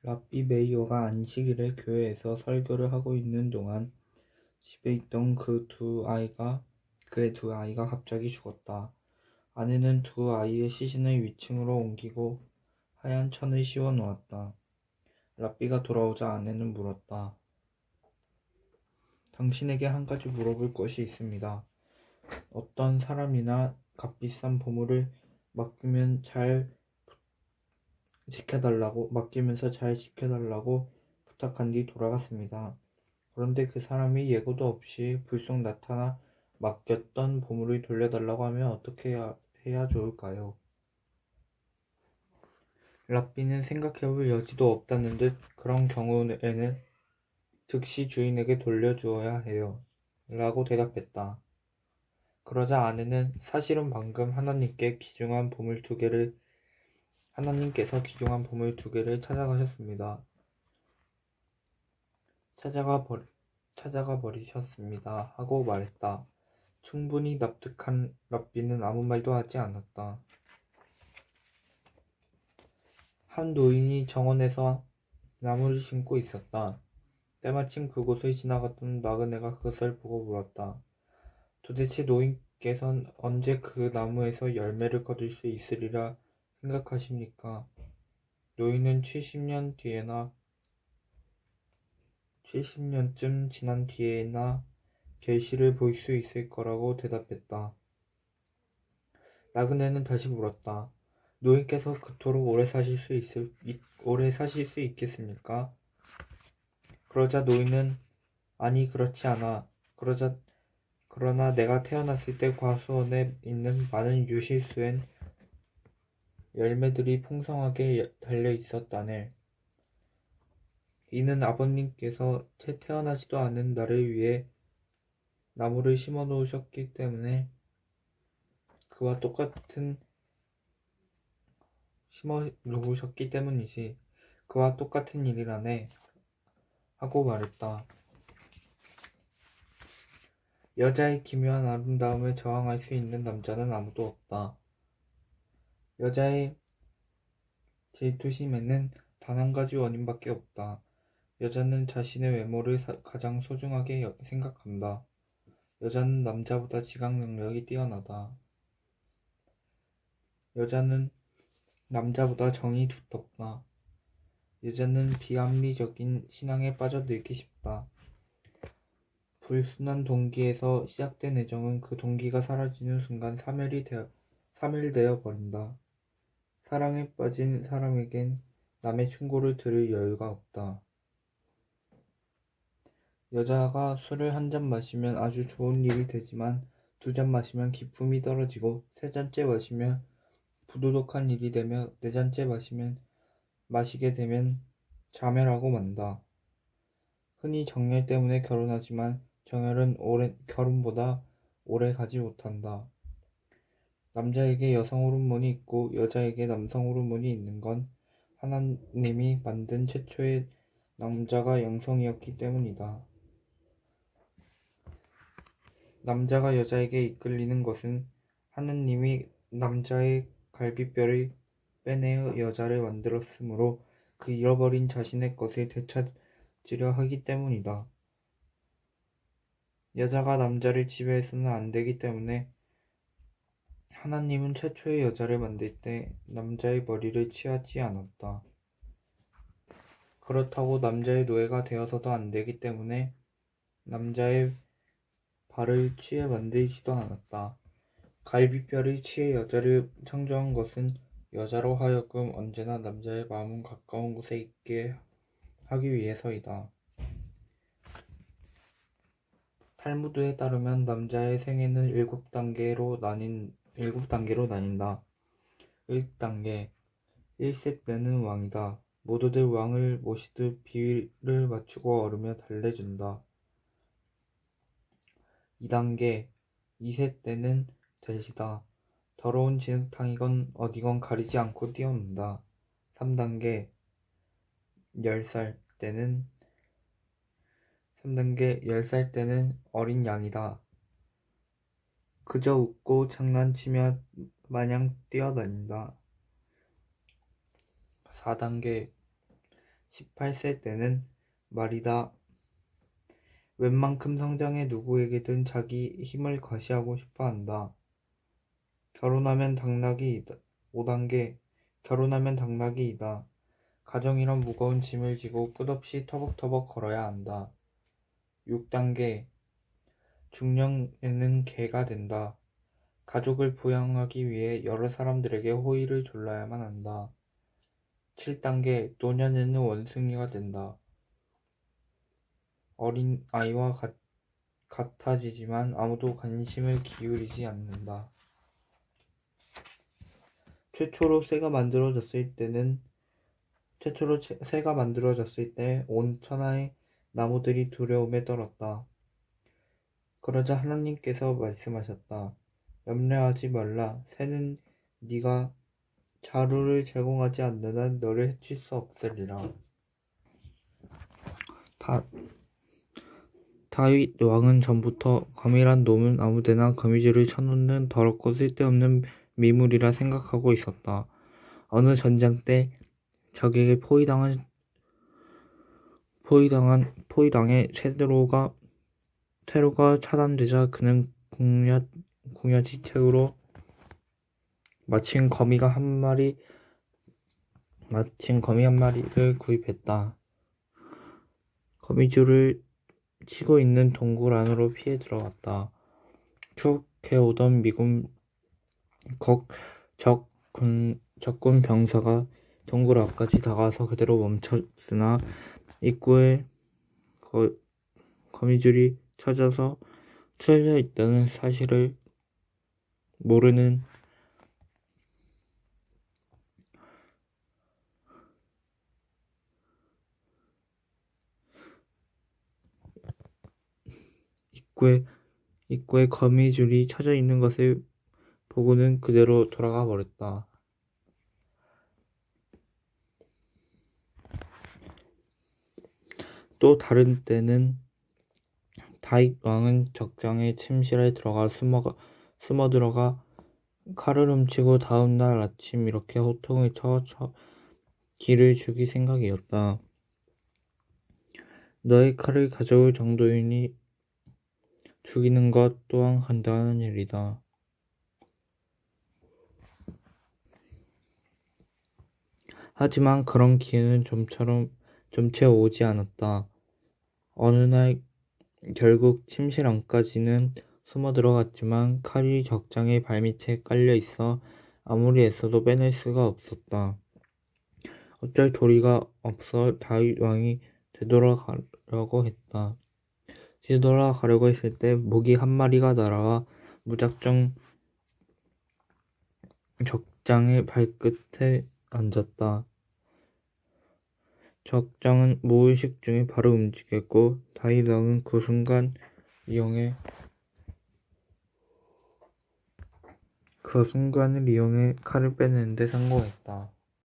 랍비 메이어가 안식일에 교회에서 설교를 하고 있는 동안 집에 있던 그의 두 아이가 갑자기 죽었다. 아내는 두 아이의 시신을 위층으로 옮기고 하얀 천을 씌워 놓았다. 랍비가 돌아오자 아내는 물었다. 당신에게 한 가지 물어볼 것이 있습니다. 어떤 사람이나 값비싼 보물을 맡기면서 잘 지켜달라고 부탁한 뒤 돌아갔습니다. 그런데 그 사람이 예고도 없이 불쑥 나타나 맡겼던 보물을 돌려달라고 하면 어떻게 해야 좋을까요? 랍비는 생각해볼 여지도 없다는 듯 그런 경우에는 즉시 주인에게 돌려주어야 해요. 라고 대답했다. 그러자 아내는 사실은 방금 하나님께서 귀중한 보물 두 개를 찾아가 버리셨습니다. 하고 말했다. 충분히 납득한 랍비는 아무 말도 하지 않았다. 한 노인이 정원에서 나무를 심고 있었다. 때마침 그곳을 지나갔던 나그네가 그것을 보고 물었다. 도대체 노인께선 언제 그 나무에서 열매를 거둘 수 있으리라 생각하십니까? 노인은 70년쯤 지난 뒤에나 결실을 볼 수 있을 거라고 대답했다. 나그네는 다시 물었다. 노인께서 그토록 오래 사실 수 있겠습니까? 그러자 노인은 아니 그렇지 않아. 그러나 내가 태어났을 때 과수원에 있는 많은 유실수엔 열매들이 풍성하게 달려 있었다네. 이는 아버님께서 채 태어나지도 않은 나를 위해 나무를 심어 놓으셨기 때문이지. 그와 똑같은 일이라네. 하고 말했다. 여자의 기묘한 아름다움에 저항할 수 있는 남자는 아무도 없다. 여자의 질투심에는 단 한 가지 원인밖에 없다. 여자는 자신의 외모를 가장 소중하게 생각한다. 여자는 남자보다 지각 능력이 뛰어나다. 여자는 남자보다 정이 두텁다. 여자는 비합리적인 신앙에 빠져들기 쉽다. 불순한 동기에서 시작된 애정은 그 동기가 사라지는 순간 사멸되어 버린다. 사랑에 빠진 사람에겐 남의 충고를 들을 여유가 없다. 여자가 술을 한 잔 마시면 아주 좋은 일이 되지만 두 잔 마시면 기품이 떨어지고 세 잔째 마시면 부도덕한 일이 되며 네 잔째 마시게 되면 자멸하고 만다. 흔히 정열 때문에 결혼하지만 정열은 결혼보다 오래 가지 못한다. 남자에게 여성 호르몬이 있고 여자에게 남성 호르몬이 있는 건 하나님이 만든 최초의 남자가 영성이었기 때문이다. 남자가 여자에게 이끌리는 것은 하느님이 남자의 갈비뼈를 빼내어 여자를 만들었으므로 그 잃어버린 자신의 것을 되찾으려 하기 때문이다. 여자가 남자를 지배해서는 안 되기 때문에 하나님은 최초의 여자를 만들 때 남자의 머리를 취하지 않았다. 그렇다고 남자의 노예가 되어서도 안 되기 때문에 남자의 발을 취해 만들지도 않았다. 갈비뼈를 취해 여자를 창조한 것은 여자로 하여금 언제나 남자의 마음 가까운 곳에 있게 하기 위해서이다. 탈무드에 따르면 남자의 생애는 7단계로 나뉜다. 1단계 1세 때는 왕이다. 모두들 왕을 모시듯 비위를 맞추고 얼으며 달래준다. 2단계 2세 때는 돼지다. 더러운 진흙탕이건 어디건 가리지 않고 뛰어논다. 3단계 10살 때는 어린 양이다. 그저 웃고 장난치며 마냥 뛰어다닌다. 4단계 18세 때는 말이다. 웬만큼 성장해 누구에게든 자기 힘을 과시하고 싶어 한다. 결혼하면 당나귀이다. 5단계. 결혼하면 당나귀이다. 가정이란 무거운 짐을 지고 끝없이 터벅터벅 걸어야 한다. 6단계. 중년에는 개가 된다. 가족을 부양하기 위해 여러 사람들에게 호의를 졸라야만 한다. 7단계. 노년에는 원숭이가 된다. 어린 아이와 같아지지만 아무도 관심을 기울이지 않는다. 최초로 새가 만들어졌을 때 온 천하의 나무들이 두려움에 떨었다. 그러자 하나님께서 말씀하셨다. 염려하지 말라. 새는 네가 자루를 제공하지 않는 한 너를 해칠 수 없으리라. 다윗 왕은 전부터 거미란 놈은 아무데나 거미줄을 쳐놓는 더럽고 쓸데없는 미물이라 생각하고 있었다. 어느 전쟁 때 적에게 포위당해 퇴로가 차단되자 그는 궁여지책으로 마침 거미 한 마리를 구입했다. 거미줄을 치고 있는 동굴 안으로 피해 들어갔다. 추격해오던 미군 적군 병사가 동굴 앞까지 다가와서 그대로 멈췄으나 입구에 거미줄이 쳐져 있다는 사실을 모르는 입구에 거미줄이 쳐져 있는 것을 보고는 그대로 돌아가 버렸다. 또 다른 때는 다윗 왕은 적장에 침실에 들어가 숨어 들어가 칼을 훔치고 다음 날 아침 이렇게 호통을 쳐 기를 죽일 생각이었다. 너의 칼을 가져올 정도이니 죽이는 것 또한 간단한 일이다. 하지만 그런 기회는 좀처 오지 않았다. 어느 날 결국 침실 안까지는 숨어 들어갔지만 칼이 적장의 발밑에 깔려 있어 아무리 애써도 빼낼 수가 없었다. 어쩔 도리가 없어 다윗 왕이 되돌아가려고 했을 때 모기 한 마리가 날아와 무작정 적장의 발끝에 앉았다. 적장은 무의식 중에 바로 움직였고 다윗 왕은 그 순간을 이용해 칼을 빼내는데 성공했다.